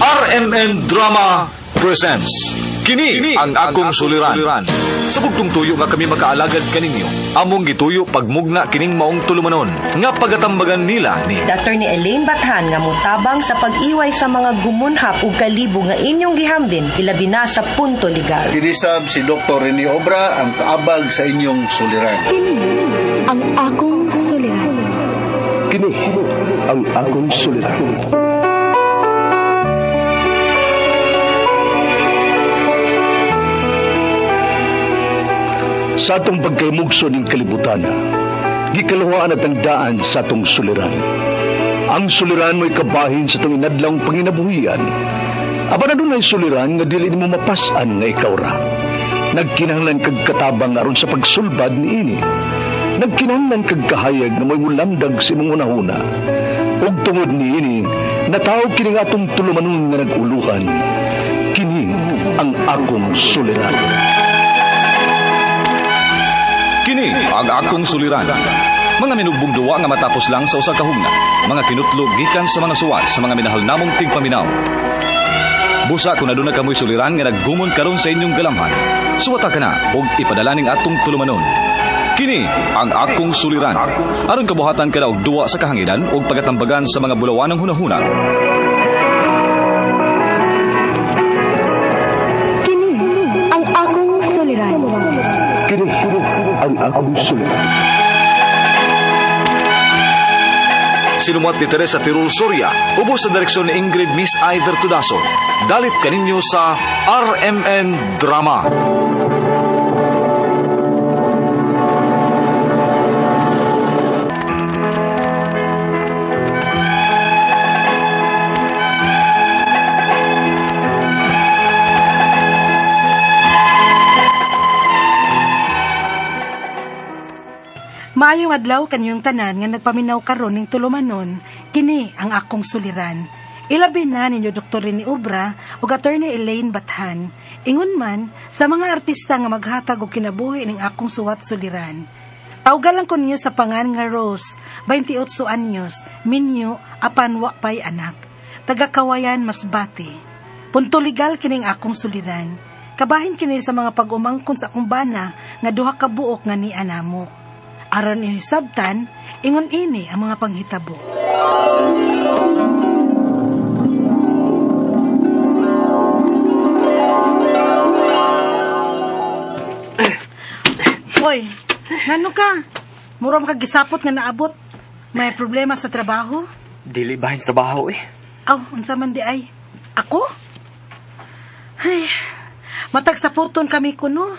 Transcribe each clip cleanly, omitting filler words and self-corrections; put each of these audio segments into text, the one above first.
RMN Drama presents Kini ang akong suliran. Sa bugtong tuyo nga kami makaalagad kaninyo, among gituyo pagmugna kining maong tulumanon nga pagatambagan nila ni Dr. ni Elaine Bathan nga mutabang sa pag-iway sa mga gumunhap ug kalibo nga inyong gihambin ilabi na sa punto legal. Kinisab si Dr. Rene Obra ang kaabag sa inyong suliran. Kini ang akong suliran. Kini ang akong suliran. Sa atong pagkaymugso ng kalibutan, gikalawaan at ang daan sa atong suliran. Ang suliran mo'y kabahin sa itong inadlang panginabuhian. Aba na doon ay suliran nga dili mo mapasan nga ikaw ra. Nagkinahanglan kag katabang aron sa pagsulbad ni ini. Nagkinahanglan kag kahayag na may mulamdag sa imong unahuna. Ug tungod ni ini, natawag kini nga atong tulumanon nga naguluhan. Kini ang akong suliran. Kini ang akong suliran. Mga minugbong duwa nga matapos lang sa usa ka hugna. Mga kinutlog gikan sa mga suwat sa mga minahal namong tigpaminaw. Busa kung aduna kamoy suliran nga naggumon karon sa inyong galamhan, suwata ka na og ipadala ning atong tulumanon. Kini ang akong suliran. Aron kabuhatan ka na og duwa sa kahanginan og pagatambagan sa mga bulawanang hunahuna. Kini ang akong suliran. Kini ang akong suliran. Sinumat ni Teresa Tirul Soria, ubos sa direksyon ni Ingrid Miss Iver Tudaso. Dalit kaninyo sa RMN Drama. Maayong adlaw kanyong tanan nga nagpaminaw karon ning tulumanon, kini ang akong suliran. Ilabi na ninyo Dr. Rene Obra ug Attorney Elaine Bathan. Ingon man sa mga artista nga maghatag og kinabuhi ning akong suwat suliran. Tawgalan ko ninyo sa pangan nga Rose, 28 anyos, minyo apan wa pay anak. Taga Kawayan, Masbate. Punto legal kining akong suliran. Kabahin kini sa mga pag-umangkon sa akong bana nga duha ka buok nga ni anamo. Aron ihisabtan, ingon ini ang mga panghitabo. Hoy, ngano ka? Mura makagisapot nga naabot. May problema sa trabaho? Dili bahin sa trabaho eh. Aw, unsa man di ay? Ako? Ay, matag saputon kami kuno.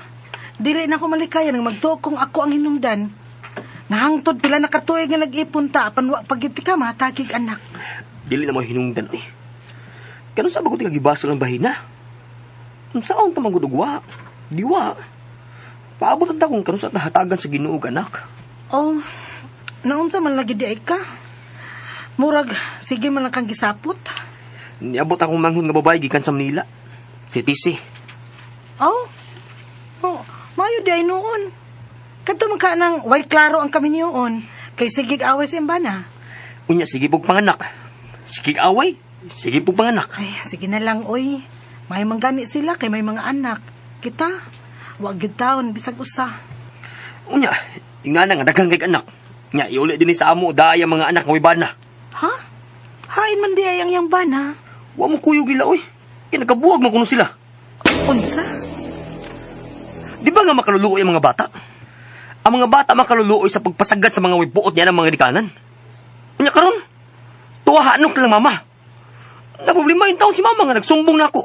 Dili na ko malikaya nang magtuog kung ako ang hinungdan. Nahangtod pila nakatuig nga nag-ipon ta apan wa pagiti ka matagig anak. Dili na mo hinungdan eh. Karon sa bago ti kagibaso ng bahina. Unsaon ta magudugwa? Diwa. Paabot ta kung karon sa tahatagan sa Ginoo anak. Oh, naunsa man lagi di ay ka? Murag, sige man lang kang gisapot. Niabot akong manghon nga babae gikan sa Manila. Si Tisi. Oh, mayo di ay noon. Kadto man ka nang way klaro ang kami niyoon. Kay sigig away sa imbana. Unya sige pug panganak. Sige away. Sige pug panganak. Ay, sige na lang, oy. May manggani sila kay may mga anak. Kita, wag gid taon bisag usa. Unya, ingana nga daghang kay anak. Nya iuli din sa amo daya mga anak nga may bana. Ha? Hain man di ay ang yang bana. Wa mo kuyog nila oy. Kaya nagabuwag man kuno sila. Unsa? Di ba nga makaluluoy ang mga bata? Ang mga bata makaluluoy sa pagpasagad sa mga wibuot niya ng mga dikanan. Unya karon, tuwahanok lang mama. Na problema yung taon si mama nga nagsumbong na ako.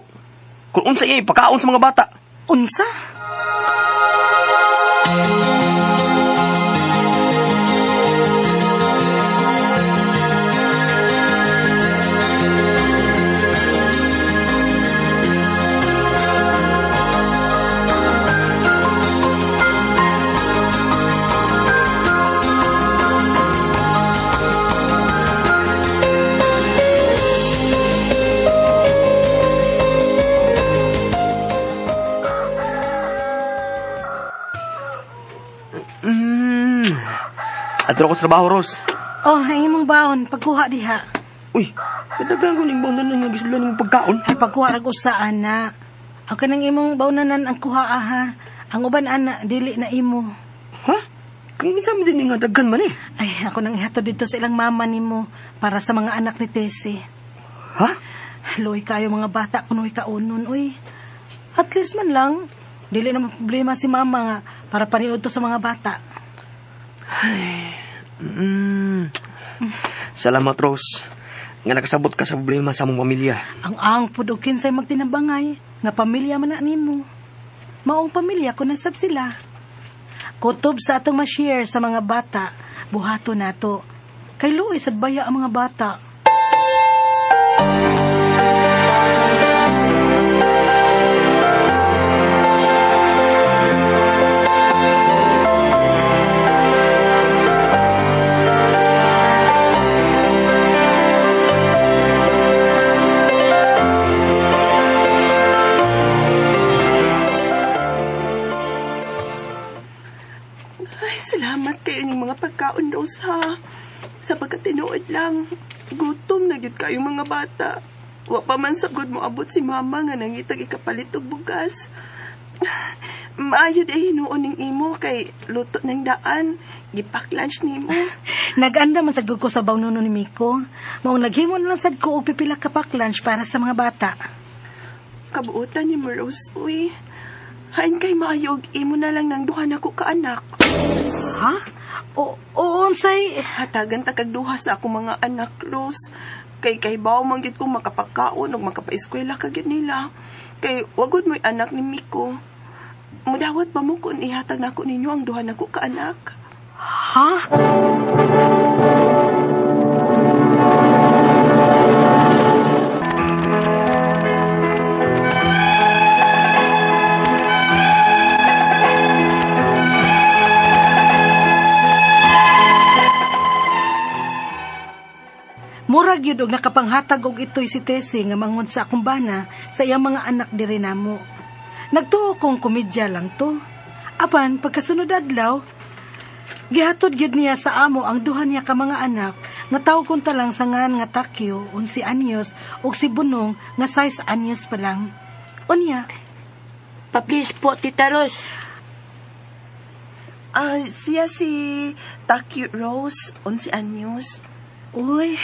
Kung unsa iya ipakaon sa mga bata. Unsa? Adto ako sa trabaho, Rose. Oh, ang imong baon, pagkuha diha. Uy, Kadagang ko ning bawnanan nga gisulan mo pagkaon. Ay pagkuha rag usa ana. Ang kanang imong bawnanan ang kuha ha. Ang uban ana dili na imo. Ha? Kung minsan mo din nga daghan man eh. Ay ako nang ihatod dito sa ilang mama nimo para sa mga anak ni Tessie. Ha? Luoy kayo mga bata kunoy kaunon uy. At least man lang dili na problema si mama nga para paniud to sa mga bata. Salamat, Rose. Nga nakasabot ka sa problema sa mong pamilya. Ang pud og kinsay magtinabangay nga pamilya man na nimo. Maong pamilya ko nasab sila. Kutob sa atong ma-share sa mga bata, buhato nato. Kay luoy sad baya ang mga bata. Ay, salamat kayo ng mga pagkaon, Rose, ha. Sa pagkatinuod lang, gutom na gyud kayong mga bata. Wa pa man sagod mo abot si mama nga nangitag ikapalit og bugas. Maayo day hinuon ning imo kay luto ng daan. Gipak lunch nimo. Naganda man sad ko sa bawnuno ni Miko. Maong naghimon lang sad ko og pipila ka pack lunch para sa mga bata. Kabuotan ni mo, Rose, uy. Hain kay maayo og imo na lang ng duha nako ka anak. Ha? O unsay Hatagan ta kag duha sa akong mga anak, Rose. Kay bawo man gyud kong makapagkaon ug makapaeskwela ka gyud nila. Kay wagod mo'y anak ni Miko. Mudawat ba mo kung ihatag nako ninyo ang duha nako ka anak? ha? Murag yun og nakapanghatag og ito'y si Tessie nga mangon sa akong bana sa iyang mga anak diri namo. Nagtuo kong komedya lang to. Apan pagkasunod adlaw, gihatod gyud niya sa amo ang duha niya ka mga anak nga tawag kon ta lang sa ngan nga Takyo 11 anyos ug si Bunong nga 6 anyos pa lang. Unya, Paplis po, Tita Ros. Siya si Taki Rose, 11 anyos. uy,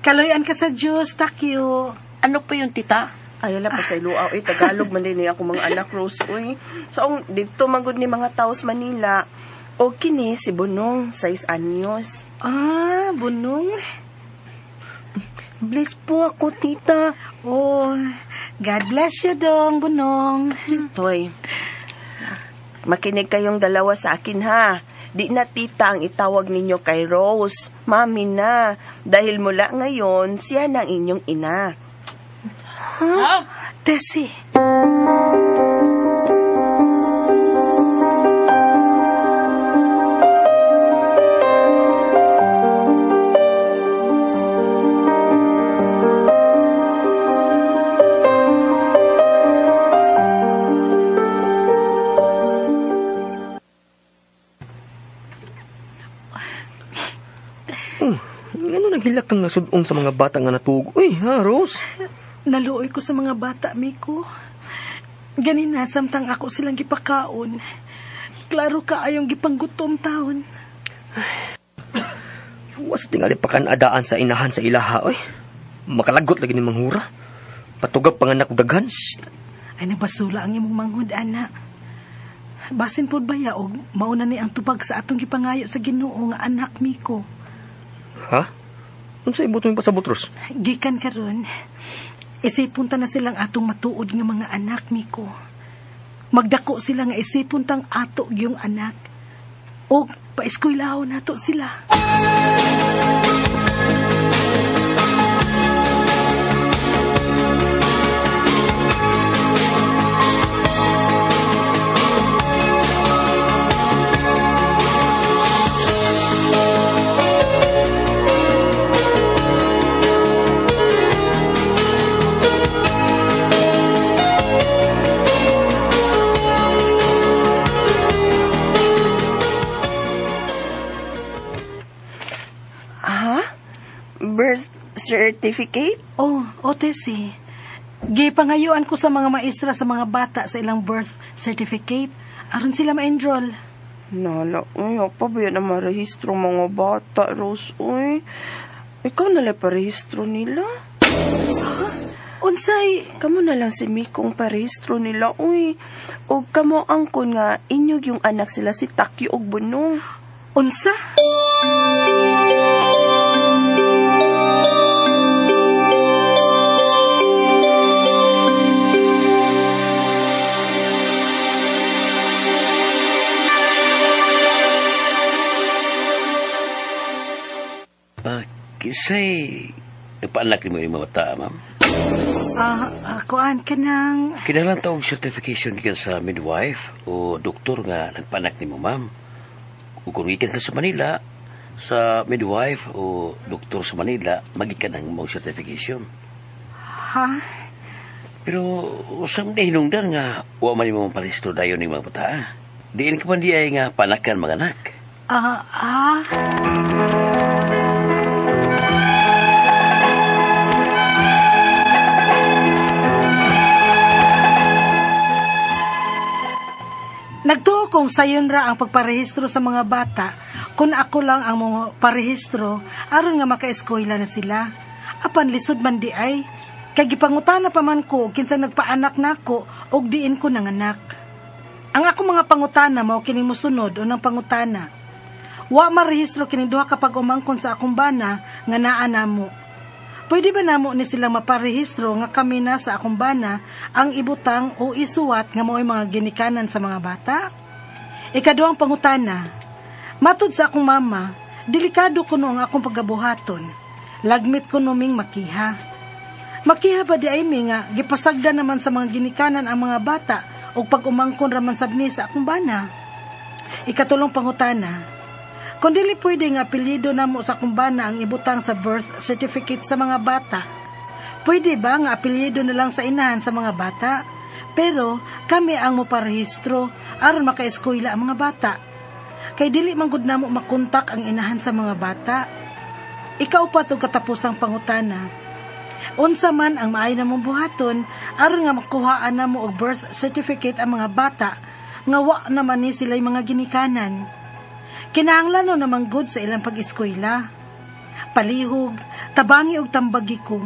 kaloyan ka sa Diyos, Takyo. Ano po yung tita? Ay, ala pa sa Iloa. Uy, Tagalog man din niya ako mga anak, Rose. Uy, so, dito magod ni mga taos Manila. O kini si Bunong, 6 anyos. Bunong. Bless po ako, tita. Oh, God bless you dong, Bunong. Hoy, makinig kayong dalawa sa akin, ha? Di na tita ang itawag ninyo kay Rose. Mami na. Dahil mula ngayon, siya na ang inyong ina. Tessie. Ano naghilak kang nasudong sa mga bata nga natug? Uy, ha, Rose? Naluoy ko sa mga bata, Miko. Ganina, samtang ako silang gipakaon. Klaro ka ayong gipanggutom taon. Was tingali pa kan adaan sa inahan sa ilaha, oy. Makalagot lagi ni manghura. Patugab panganak og daghan. Ay nabasula ang imong manghud, anak. Basin po ba ya, o mauna ni ang tubag sa atong gipangayo sa Ginoo nga anak, Miko. Ha? Ano sa ibuto yung pasabot, Rose? Gikan karon. Isipon ta na silang atong matuod nga mga anak, Miko. Magdako sila nga isipon tang ato yung anak. O paeskwelaho nato sila. certificate? Oh, Tessie. Gipangayuan ko sa mga maestra sa mga bata sa ilang birth certificate. Aron sila ma-enroll. Nala, pa ba yan na marehistro mga bata, Rose? Uy, ikaw nalang parehistro nila. Unsay, Kamo na lang si Mikong parehistro nila, uy. O kamo angkon nga, inyog yung anak sila si Takyo og Bunong. unsa? Kisay, napaanak mo yung mga bata, ma'am? Kuan ka ng... Kinalang taong certification ka sa midwife o doktor nga nagpanak ni mo, ma'am. O kung ikan ka sa Manila, sa midwife o doktor sa Manila, magikan ng mong certification. Ha? Pero usang na hinungdan nga, huwag man yung mga palisto dayon ng mga bata. Diin ka man di ay nga panakan mga anak. Nagtuo kong sayon ra ang pagparehistro sa mga bata kung ako lang ang mga parehistro aron nga maka-eskwela na sila. Apan lisod man di ay, kay gipangutana pa man ko kinsa nagpaanak nako og diin ko nanganak. Ang ako mga pangutana mao kini mosunod unang pangutana. Wa marehistro kini duha kapag umangkon sa akong bana nga naa namo. Pwede ba namo ni sila maparehistro nga kami na sa akong bana ang ibutang o isuwat nga mao'y mga ginikanan sa mga bata? Ikaduhang pangutana, matud sa akong mama, delikado ko ang akong pagabuhaton. Lagmit ko numing makiha. Makiha ba di ay mi nga, gipasagda naman sa mga ginikanan ang mga bata o pag umangkon raman sabni sa akong bana? Ikatulong pangutana, kung dili pwede nga apelyido namo sa kumbana ang ibutang sa birth certificate sa mga bata, pwede ba nga apelyido na lang sa inahan sa mga bata? Pero kami ang moparehistro aron maka-eskwela ang mga bata. Kay dili man gud namo makontak ang inahan sa mga bata. Ikaw pa to katapusang pangutana. Unsa man ang maay namong buhaton aron nga makuhaan namo og birth certificate ang mga bata nga wa naman ni sila'y mga ginikanan. Kinahanglan no namang good sa ilang pag-eskwela. Palihog, tabangi og tambagi ko.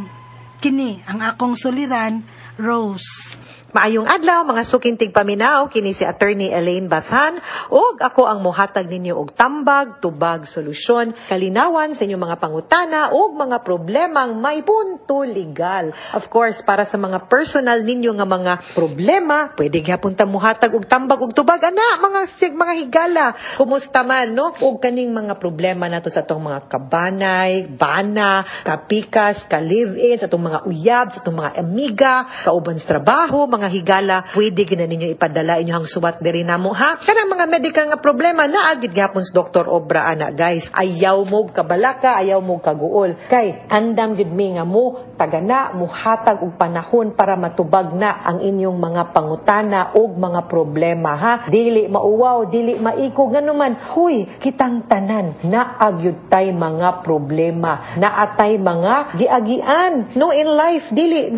Kini ang akong suliran, Rose. Maayong adlaw mga sukintig paminaw, kini si Attorney Elaine Bathan ug ako ang mohatag ninyo og tambag, tubag, solusyon, kalinawan sa inyong mga pangutana ug mga problemang may punto legal. Of course, para sa mga personal ninyo nga mga problema, pwede gyapon ta mohatag og tambag ug tubag ana mga higala. Kumusta man no? Ug kaning mga problema nato sa atong mga kabanay, bana, kapikas, ka-live-in, sa atong mga uyab, sa atong mga amiga, kauban sa trabaho, mga higala, pwede gina ninyo ipadala inyong suwat diri namo ha. Kanang mga medical nga problema naagid gihapon sa Dr. Obra ana guys. Ayaw mo kabalaka, ayaw mo kaguol. Kay andam gid mi nga mo tagana mo hatag og panahon para matubag na ang inyong mga pangutana og mga problema ha. Dili mauwaw, dili maikog nganuman. Huy, kitang tanan naagyud tay mga problema, naatay mga giagian no in life. Dili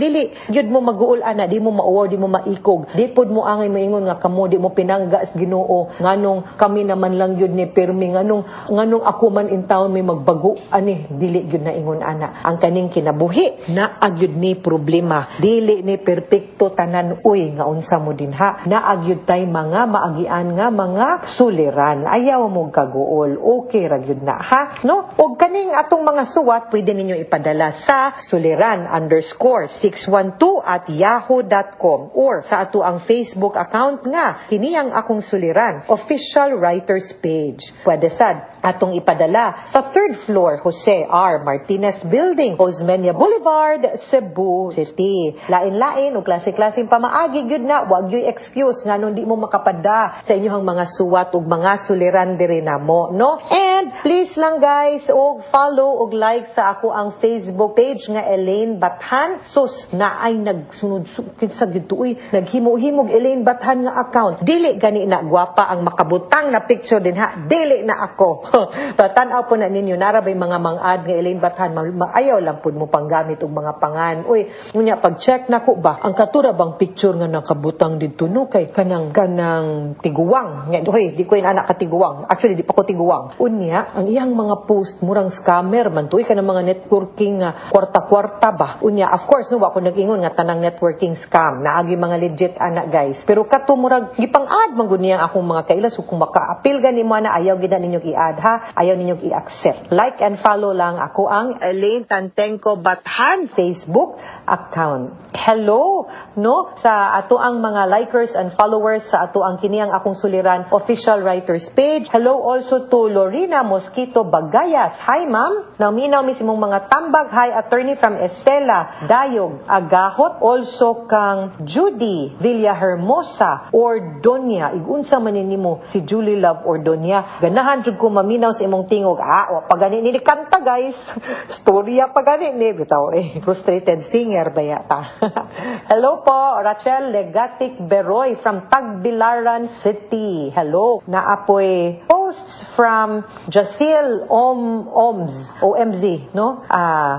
gyud mo maguol ana, di mo mauwaw, di mo maikog. Di pod mo angay maingon nga kamo di mo pinangga sa Ginoo nganong kami naman lang yun ni permi nganong ako man in town may magbago ani dili gyud na ingon ana. Ang kaning kinabuhi naagyud ni problema, dili ni perpekto tanan uy nga unsa mo din ha. Naagyud tay mga maagian nga mga suliran. Ayaw mo kaguol. Okay ra gyud na ha. No? Og kaning atong mga suwat pwede ninyo ipadala sa suliran_612@yahoo.com or sa ato ang Facebook account nga kini ang akong suliran official writers page. Pwede sad atong ipadala sa 3rd floor Jose R. Martinez Building, Osmeña Boulevard, Cebu City. Lain-lain o klase-klaseng pamaagi gyud na, wag gyud excuse nganong di mo makapada sa inyong mga suwat ug mga suliran diri namo no. And please lang guys og follow og like sa ako ang Facebook page nga Elaine Bathan. Sus na ay nagsunod kinsa gyud dito, naghimo-himog Elaine Bathan nga account. Dili gani na gwapa ang makabutang na picture din ha. Dili na ako. Tanaw po na ninyo, narabay mga mangad nga Elaine Bathan, ayaw lang po mo panggamit og mga pangan. Ngunya pag-check na ko ba, ang katura bang picture nga nakabutang dito no kay kanang tiguwang. Di ko anak katiguwang. Actually, di pa ko tiguwang. Unya, ang iyang mga post, murang scammer man to, kanang mga networking kwarta-kwarta ba. Unya, of course, no, ako nag-ingon nga tanang networking scam. Naagi mga legit anak, guys. Pero kato murag gipang-add man gud niya akong mga kailas. So, kung maka-appeal gani mo na, ayaw gid na ninyong i-add ha. Ayaw ninyong i-accept. Like and follow lang ako ang Elaine Tantengco Bathan Facebook account. Hello, no? Sa ato ang mga likers and followers sa ato ang kiniyang akong suliran official writers page. Hello also to Lorena Mosquito Bagayas. Hi, ma'am. Naminaw misimong mga tambag. Hi, attorney from Estela, Dayog, Agahot. Also kang Judy Villahermosa Ordonia. Igunsa man nimo si Julie Love Ordonia. Ganahan jud ko maminaw sa imong tingog. Pagani ni kanta, guys. Storya pagani ni bitaw frustrated singer ba yata. Hello po, Rachel Legatic Beroy from Tagbilaran City. Hello. Naapoy posts from Jacil OMZ, no?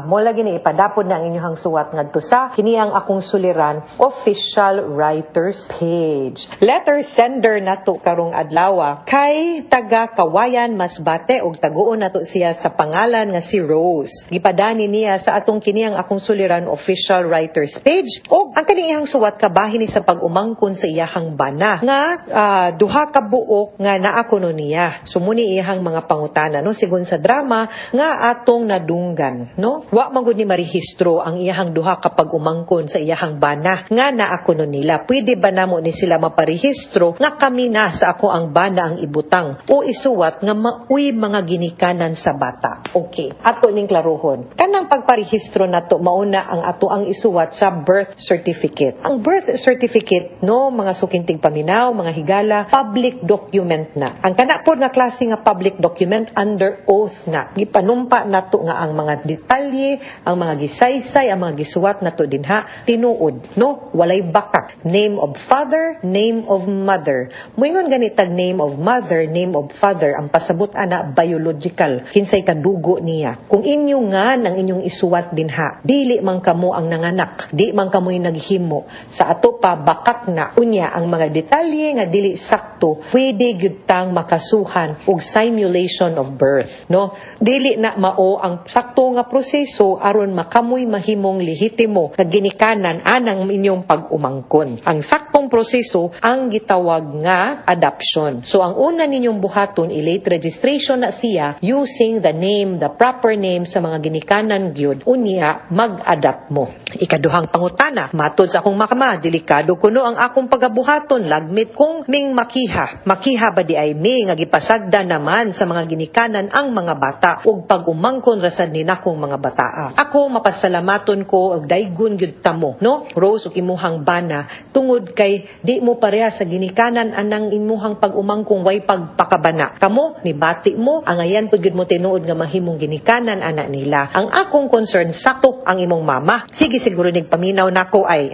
Mo lagi ni ipadapod na ang inyong suwat ngadto sa kiniyang akong suliran official writers page. Letter sender nato karong adlaw kay taga Kawayan Masbate ug taguon nato siya sa pangalan nga si Rose. Gipadani niya sa atong kiniyang akong suliran official writers page ug ang kaning iyang suwat kabahin ni sa pag-umangkon sa iyahang bana nga duha ka buok nga naa kuno niya. Sumuni iyahang mga pangutana no sigon sa drama nga atong nadunggan no. Wa man gud ni marehistro ang iyahang duha ka pag-umangkon sa iyahang bana nga naa kuno nila. Pwede ba namo ni sila maparehistro nga kami na sa ako ang bana ang ibutang o isuwat nga mauy mga ginikanan sa bata. Okay. Ato ning klarohon. Kanang pagparehistro nato mauna ang ato ang isuwat sa birth certificate. Ang birth certificate no mga sukintig paminaw, mga higala, public document na. Ang kana pod nga klase nga public document under oath na. Gipanumpa nato nga ang mga detalye, ang mga gisaysay, ang mga gisuwat nato dinha tinuod no walay bakak. Name of father, name of mother. Moingon ganitag name of mother, name of father ang pasabot ana biological kinsay kadugo niya. Kung inyo nga ang inyong isuwat dinha, dili man kamo ang nanganak, di man kamoy naghimo sa ato pa bakak na unya ang mga detalye nga dili sakto, pwede gyud tang makasuhan og simulation of birth no. Dili na mao ang sakto nga proseso aron makamoy mahimong lehitimo nga ginikanan anang inyong pag-umangkon. Ang saktong proseso ang gitawag nga adoption. So ang una ninyong buhaton i-late registration na siya using the name, the proper name sa mga ginikanan gyud unya mag-adopt mo. Ikaduhang pangutana, matod sa akong makama, delikado kuno ang akong pagabuhaton lagmit kung ming makiha. Makiha ba di ay mi nga gipasagda naman sa mga ginikanan ang mga bata ug pag-umangkon rasad ni nakong mga bataa. Ako mapasalamaton ko og daygon gyud tamo no Rose ug imuhang bana tungod kay di mo pareha sa ginikanan anang imuhang pag-umangkong way pagpakabana. Kamo ni bati mo ang ayan pud gyud mo tinuod nga mahimong ginikanan ana nila. Ang akong concern sakto ang imong mama. Sige siguro nig paminaw nako ay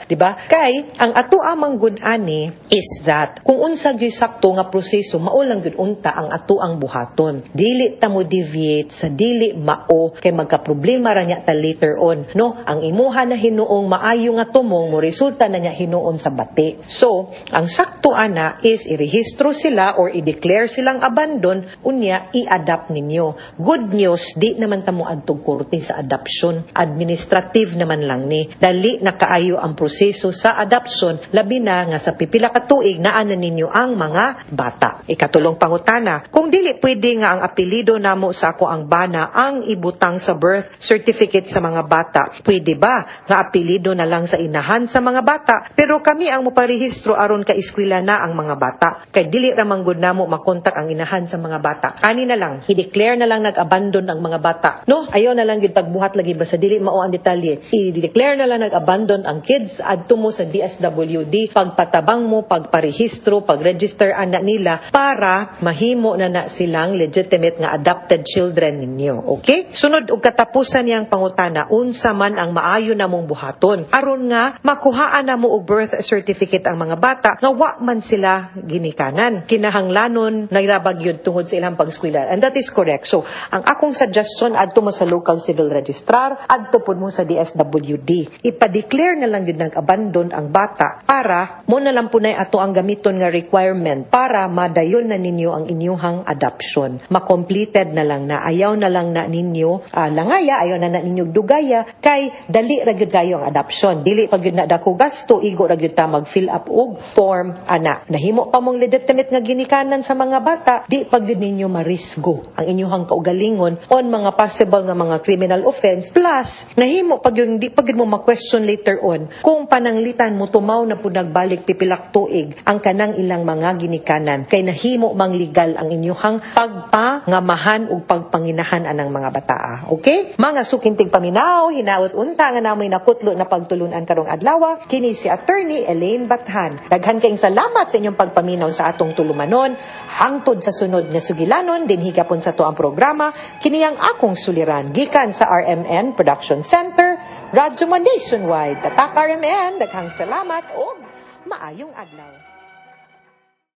di ba? Kay ang ato amang good ani is that kung unsa gyud sakto nga proseso mao lang gyud unta ang ato ang buhaton. Dili ta mo deviate sa dili mao kay magka-problema ra nya ta later on no. Ang imuha na hinuong maayo nga tumong mo resulta na nya hinuon sa bati. So ang sakto ana is irehistro sila or i-declare silang abandon unya i-adopt ninyo. Good news di naman ta mo adtong korte sa adoption. Administrative naman lang ni. Dali na kaayo ang proseso sa adoption labi na nga sa pipila ka tuig naa na ninyo ang mga bata. Ikatulong pangutana, kung dili pwede nga ang apelyido namo sa ako ang bana ang ibutang sa birth certificate sa mga bata, pwede ba nga apelyido na lang sa inahan sa mga bata pero kami ang moparehistro aron ka eskwela na ang mga bata kay dili ra man gud namo makontak ang inahan sa mga bata. Ani na lang i-declare na lang nag-abandon ang mga bata no. Ayaw na lang gid pagbuhat lagi basta dili mao ang detalye. I-declare na lang nag-abandon ang kids adto mo sa DSWD pagpatabang mo pagparehistro pag-register ana nila para mahimo na silang legitimate nga adopted children ninyo. Okay? Sunod og katapusan niyang pangutana, unsa man ang maayo namong buhaton aron nga makuhaan na mo og birth certificate ang mga bata nga wa man sila ginikanan. Kinahanglanon nairabag yun tungod sa ilang pag-eskwela. And that is correct. So, ang akong suggestion adto mo sa local civil registrar, adto pud mo sa DSWD. Ipa-declare na lang yun nag-abandon ang bata para mo na lang punay ato ang gamiton nga requirement para madayon na ninyo ang inyuhang adoption. Ma-completed na lang na ayaw na lang na ninyo langaya, ayaw na ninyo dugaya kay dali ra gyud kayo ang adoption. Dili pag gyud na dako gasto, igo ra gyud ta mag-fill up og form ana. Nahimo pa mong legitimate nga ginikanan sa mga bata, di pag gyud ninyo marisgo ang inyuhang kaugalingon on mga possible nga mga criminal offense. Plus, nahimo pag yun, di pag yun mo ma-question later on kung pananglitan mo tumaw na po nagbalik pipilak tuig ang kanang ilang mga ginikanan kay nahimo mang legal ang inyuhang pagpangamahan ug pagpanginahan anang mga bataa. Okay? Mga sukintig paminaw, hinaut unta nga namoy nakutlo na pagtulunan karong adlaw, kini si Attorney Elaine Bathan. Daghan kayong salamat sa inyong pagpaminaw sa atong tulumanon. Hangtod sa sunod nga sugilanon, din higapon sa to ang programa, kini ang akong suliran. Gikan sa RMN Production Center, Radyo Man Nationwide. Tatak RMN, daghang salamat o maayong adlaw.